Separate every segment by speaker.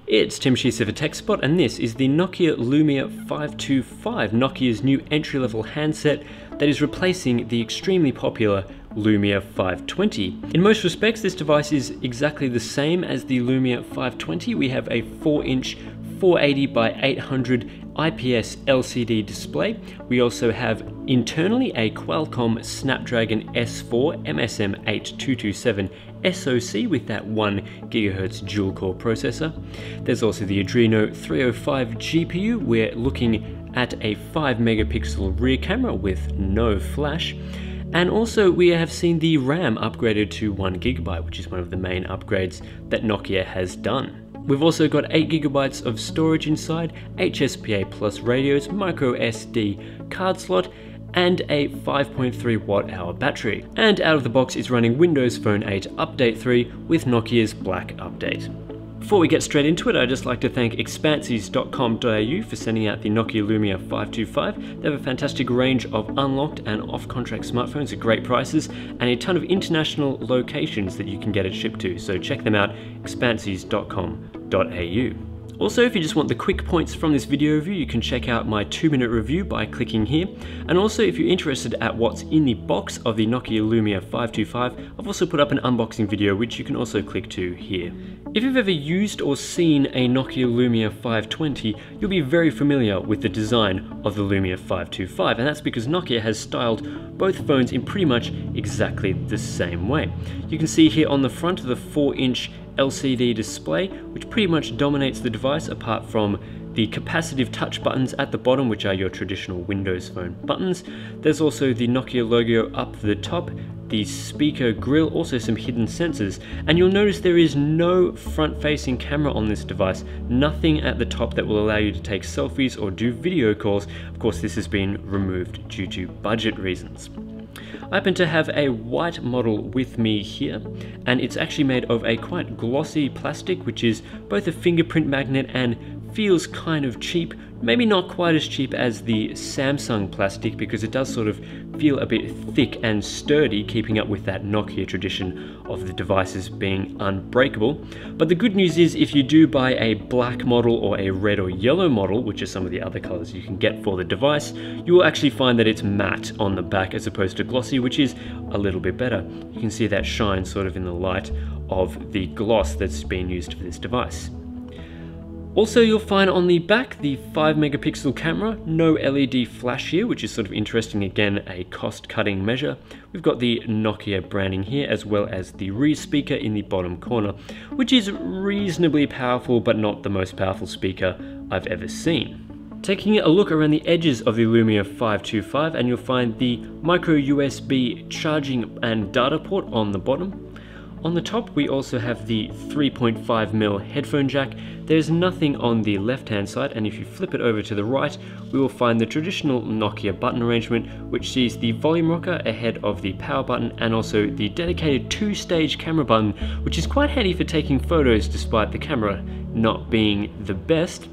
Speaker 1: It's Tim Sheeser for TechSpot, and this is the Nokia Lumia 525, Nokia's new entry-level handset that is replacing the extremely popular Lumia 520. In most respects, this device is exactly the same as the Lumia 520. We have a 4-inch 480 by 800 IPS LCD display. We also have internally a Qualcomm Snapdragon S4 MSM 8227 SoC with that 1 GHz dual-core processor. There's also the Adreno 305 GPU. We're looking at a 5 megapixel rear camera with no flash. And also we have seen the RAM upgraded to 1 GB, which is one of the main upgrades that Nokia has done. We've also got 8 GB of storage inside, HSPA plus radios, micro SD card slot, and a 5.3 watt-hour battery. And out of the box it's running Windows Phone 8 Update 3 with Nokia's Black Update. Before we get straight into it, I'd just like to thank expansies.com.au for sending out the Nokia Lumia 525. They have a fantastic range of unlocked and off-contract smartphones at great prices and a ton of international locations that you can get it shipped to, so check them out, expansies.com.au. Also, if you just want the quick points from this video review, you can check out my 2-minute review by clicking here. And also, if you're interested at what's in the box of the Nokia Lumia 525, I've also put up an unboxing video which you can also click to here. If you've ever used or seen a Nokia Lumia 520, you'll be very familiar with the design of the Lumia 525, and that's because Nokia has styled both phones in pretty much exactly the same way. You can see here on the front of the 4-inch LCD display, which pretty much dominates the device apart from the capacitive touch buttons at the bottom, which are your traditional Windows Phone buttons. There's also the Nokia logo up the top, the speaker grille, also some hidden sensors, and you'll notice there is no front-facing camera on this device, nothing at the top that will allow you to take selfies or do video calls. Of course, this has been removed due to budget reasons. I happen to have a white model with me here, and it's actually made of a quite glossy plastic, which is both a fingerprint magnet and feels kind of cheap. Maybe not quite as cheap as the Samsung plastic, because it does sort of feel a bit thick and sturdy, keeping up with that Nokia tradition of the devices being unbreakable. But the good news is, if you do buy a black model or a red or yellow model, which are some of the other colors you can get for the device, you will actually find that it's matte on the back as opposed to glossy, which is a little bit better. You can see that shine sort of in the light of the gloss that's been used for this device. Also, you'll find on the back the 5 megapixel camera, no LED flash here, which is sort of interesting, again a cost-cutting measure. We've got the Nokia branding here, as well as the rear speaker in the bottom corner, which is reasonably powerful but not the most powerful speaker I've ever seen. Taking a look around the edges of the Lumia 525, and you'll find the micro USB charging and data port on the bottom. On the top we also have the 3.5mm headphone jack. There's nothing on the left hand side, and if you flip it over to the right we will find the traditional Nokia button arrangement, which sees the volume rocker ahead of the power button and also the dedicated 2-stage camera button, which is quite handy for taking photos despite the camera not being the best.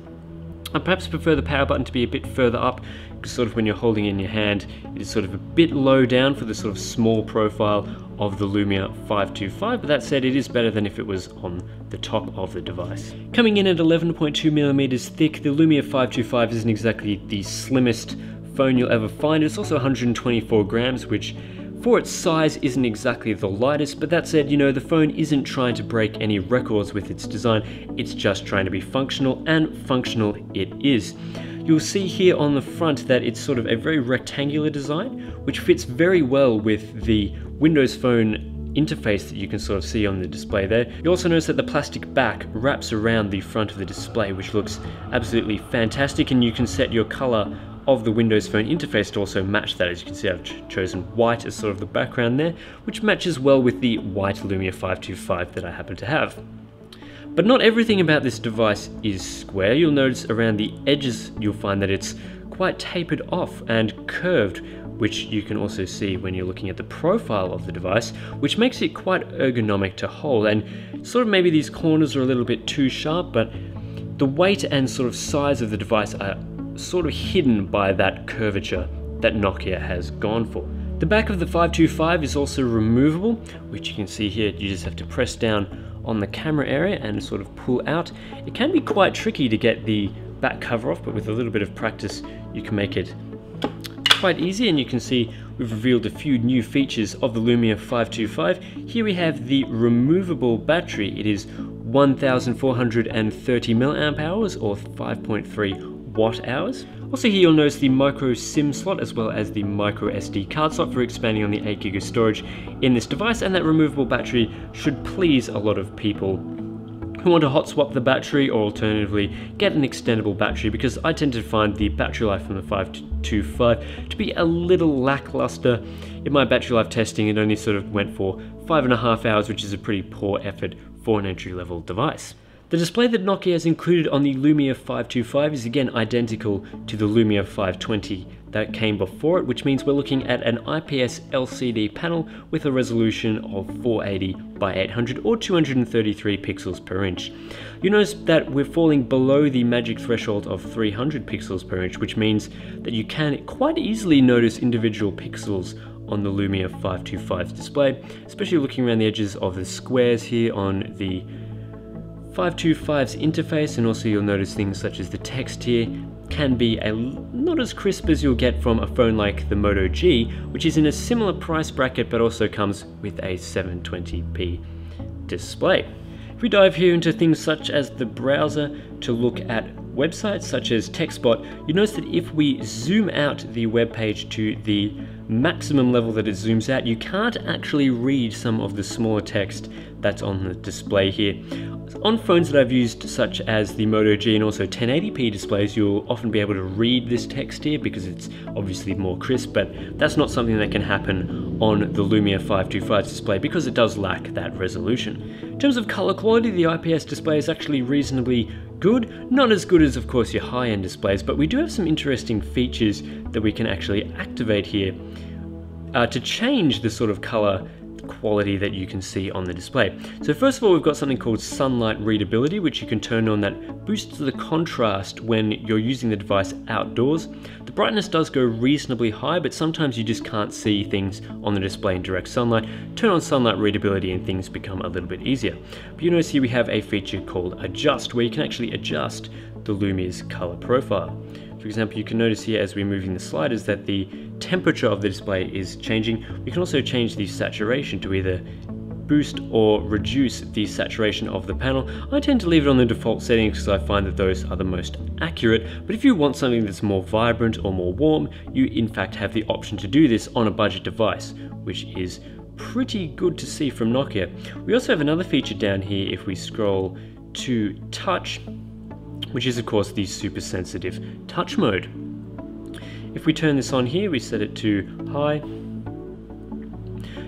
Speaker 1: I perhaps prefer the power button to be a bit further up, because sort of when you're holding it in your hand, it is sort of a bit low down for the sort of small profile of the Lumia 525, but that said, it is better than if it was on the top of the device. Coming in at 11.2mm thick, the Lumia 525 isn't exactly the slimmest phone you'll ever find. It's also 124 grams, which for its size isn't exactly the lightest, but that said, you know, the phone isn't trying to break any records with its design, it's just trying to be functional, and functional it is. You'll see here on the front that it's sort of a very rectangular design, which fits very well with the Windows Phone interface that you can sort of see on the display there. You also notice that the plastic back wraps around the front of the display, which looks absolutely fantastic, and you can set your color of the Windows Phone interface to also match that. As you can see, I've chosen white as sort of the background there, which matches well with the white Lumia 525 that I happen to have. But not everything about this device is square. You'll notice around the edges you'll find that it's quite tapered off and curved, which you can also see when you're looking at the profile of the device, which makes it quite ergonomic to hold. And sort of maybe these corners are a little bit too sharp, but the weight and sort of size of the device are sort of hidden by that curvature that Nokia has gone for. The back of the 525 is also removable, which you can see here. You just have to press down on the camera area and sort of pull out. It can be quite tricky to get the back cover off, but with a little bit of practice you can make it quite easy. And you can see we've revealed a few new features of the Lumia 525. Here we have the removable battery. It is 1430 milliamp hours or 5.3 watt hours. Also here you'll notice the micro SIM slot as well as the micro SD card slot for expanding on the 8GB of storage in this device, and that removable battery should please a lot of people who want to hot swap the battery or alternatively get an extendable battery, because I tend to find the battery life from the 525 to be a little lackluster. In my battery life testing it only sort of went for 5.5 hours, which is a pretty poor effort for an entry-level device. The display that Nokia has included on the Lumia 525 is again identical to the Lumia 520 that came before it, which means we're looking at an IPS LCD panel with a resolution of 480 by 800 or 233 pixels per inch. You notice that we're falling below the magic threshold of 300 pixels per inch, which means that you can quite easily notice individual pixels on the Lumia 525's display, especially looking around the edges of the squares here on the 525's interface, and also you'll notice things such as the text here can be not as crisp as you'll get from a phone like the Moto G, which is in a similar price bracket but also comes with a 720p display. If we dive here into things such as the browser to look at websites such as TextBot, you notice that if we zoom out the web page to the maximum level that it zooms out, you can't actually read some of the smaller text that's on the display here. On phones that I've used such as the Moto G and also 1080p displays, you'll often be able to read this text here because it's obviously more crisp, but that's not something that can happen on the Lumia 525's display because it does lack that resolution. In terms of color quality, the IPS display is actually reasonably good. Not as good as, of course, your high-end displays, but we do have some interesting features that we can actually activate here to change the sort of color quality that you can see on the display. So first of all, we've got something called sunlight readability, which you can turn on, that boosts the contrast when you're using the device outdoors. The brightness does go reasonably high, but sometimes you just can't see things on the display in direct sunlight. Turn on sunlight readability and things become a little bit easier. But you notice here we have a feature called adjust, where you can actually adjust the Lumia's color profile. For example, you can notice here as we're moving the sliders that the temperature of the display is changing. We can also change the saturation to either boost or reduce the saturation of the panel. I tend to leave it on the default settings because I find that those are the most accurate, but if you want something that's more vibrant or more warm, you in fact have the option to do this on a budget device, which is pretty good to see from Nokia. We also have another feature down here if we scroll to touch, which is of course the super sensitive touch mode. If we turn this on here, we set it to high,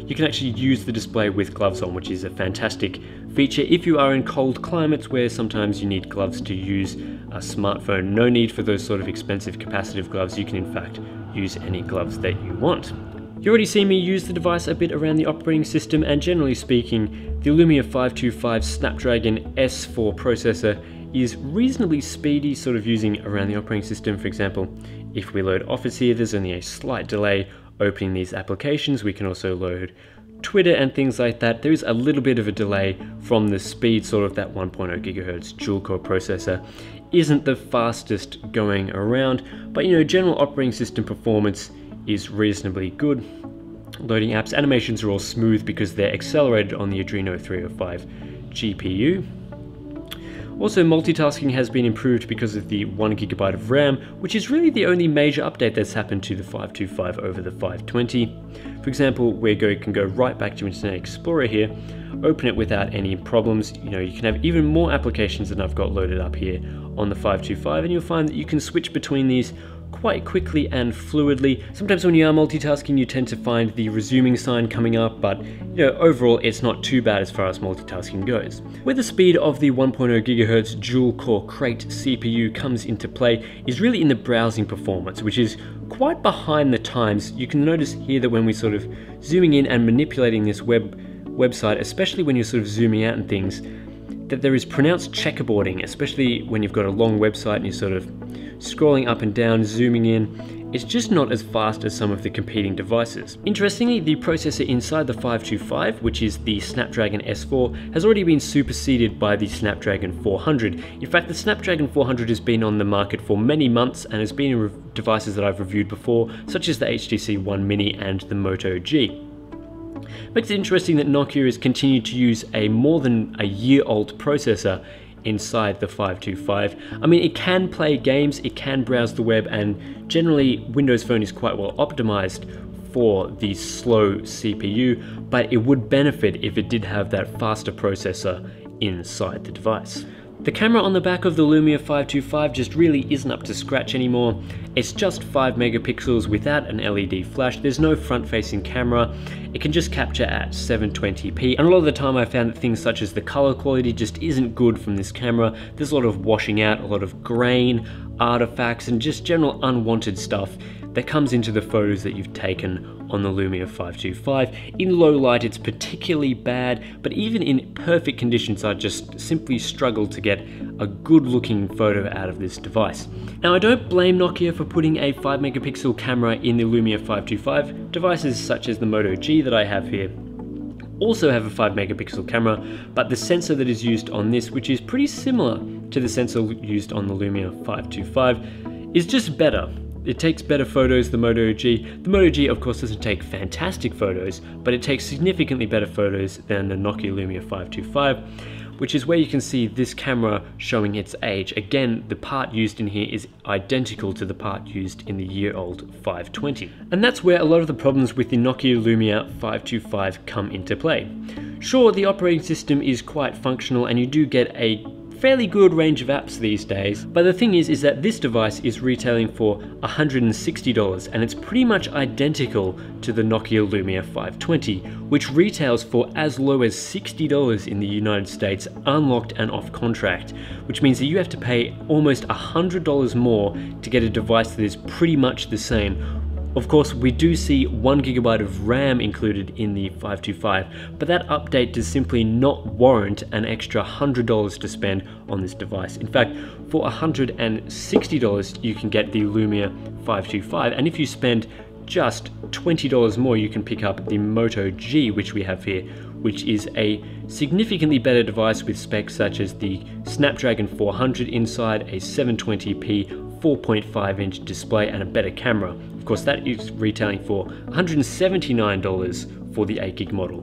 Speaker 1: you can actually use the display with gloves on, which is a fantastic feature if you are in cold climates where sometimes you need gloves to use a smartphone. No need for those sort of expensive capacitive gloves. You can in fact use any gloves that you want. You already see me use the device a bit around the operating system, and generally speaking, the Lumia 525 Snapdragon S4 processor is reasonably speedy, sort of using around the operating system. For example, if we load Office here, there's only a slight delay opening these applications. We can also load Twitter and things like that. There is a little bit of a delay from the speed, sort of that 1.0 gigahertz dual core processor isn't the fastest going around, but general operating system performance is reasonably good. Loading apps, animations are all smooth because they're accelerated on the Adreno 305 GPU. Also, multitasking has been improved because of the 1GB of RAM, which is really the only major update that's happened to the 525 over the 520. For example, we can go right back to Internet Explorer here, open it without any problems. You can have even more applications than I've got loaded up here on the 525, and you'll find that you can switch between these quite quickly and fluidly. Sometimes when you are multitasking, you tend to find the resuming sign coming up, but overall it's not too bad as far as multitasking goes. Where the speed of the 1.0 GHz dual-core Crate CPU comes into play is really in the browsing performance, which is quite behind the times. You can notice here that when we're sort of zooming in and manipulating this website, especially when you're sort of zooming out and things, that there is pronounced checkerboarding, especially when you've got a long website and you're sort of scrolling up and down, zooming in. it's just not as fast as some of the competing devices. Interestingly, the processor inside the 525, which is the Snapdragon S4, has already been superseded by the Snapdragon 400. In fact, the Snapdragon 400 has been on the market for many months and has been in devices that I've reviewed before, such as the HTC One Mini and the Moto G. Makes it interesting that Nokia has continued to use a more than a year-old processor inside the 525. I mean, it can play games, it can browse the web, and generally Windows Phone is quite well optimized for the slow CPU, but it would benefit if it did have that faster processor inside the device. The camera on the back of the Lumia 525 just really isn't up to scratch anymore. It's just 5 megapixels without an LED flash. There's no front-facing camera. It can just capture at 720p, and a lot of the time I found that things such as the color quality just isn't good from this camera. There's a lot of washing out, a lot of grain, artifacts, and just general unwanted stuff that comes into the photos that you've taken on the Lumia 525. In low light it's particularly bad, but even in perfect conditions I just simply struggle to get a good looking photo out of this device. Now, I don't blame Nokia for putting a 5 megapixel camera in the Lumia 525. Devices such as the Moto G that I have here also have a 5 megapixel camera, but the sensor that is used on this, which is pretty similar to the sensor used on the Lumia 525, is just better. It takes better photos, the Moto G. The Moto G, of course, doesn't take fantastic photos, but it takes significantly better photos than the Nokia Lumia 525, which is where you can see this camera showing its age. Again, the part used in here is identical to the part used in the year-old 520. And that's where a lot of the problems with the Nokia Lumia 525 come into play. Sure, the operating system is quite functional and you do get a fairly good range of apps these days, but the thing is that this device is retailing for $160, and it's pretty much identical to the Nokia Lumia 520, which retails for as low as $60 in the United States, unlocked and off contract, which means that you have to pay almost $100 more to get a device that is pretty much the same. Of course, we do see 1 GB of RAM included in the 525, but that update does simply not warrant an extra $100 to spend on this device. In fact, for $160 you can get the Lumia 525, and if you spend just $20 more you can pick up the Moto G, which we have here, which is a significantly better device with specs such as the Snapdragon 400 inside, a 720p 4.5-inch display, and a better camera. Of course, that is retailing for $179 for the 8GB model.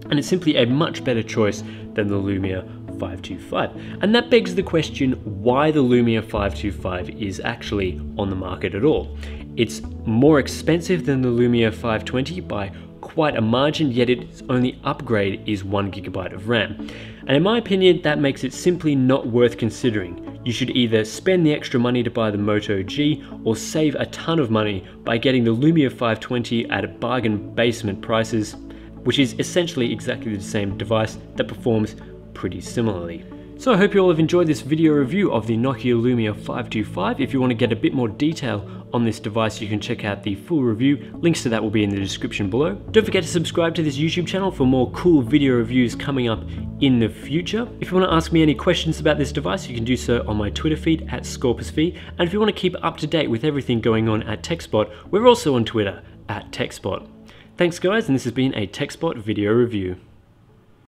Speaker 1: And it's simply a much better choice than the Lumia 525. And that begs the question why the Lumia 525 is actually on the market at all. It's more expensive than the Lumia 520 by quite a margin, yet its only upgrade is 1 GB of RAM. And in my opinion, that makes it simply not worth considering. You should either spend the extra money to buy the Moto G or save a ton of money by getting the Lumia 520 at bargain basement prices, which is essentially exactly the same device that performs pretty similarly. So I hope you all have enjoyed this video review of the Nokia Lumia 525. If you want to get a bit more detail on this device, you can check out the full review. Links to that will be in the description below. Don't forget to subscribe to this YouTube channel for more cool video reviews coming up in the future. If you want to ask me any questions about this device, you can do so on my Twitter feed at ScorpusV. And if you want to keep up to date with everything going on at TechSpot, we're also on Twitter at TechSpot. Thanks guys, and this has been a TechSpot video review.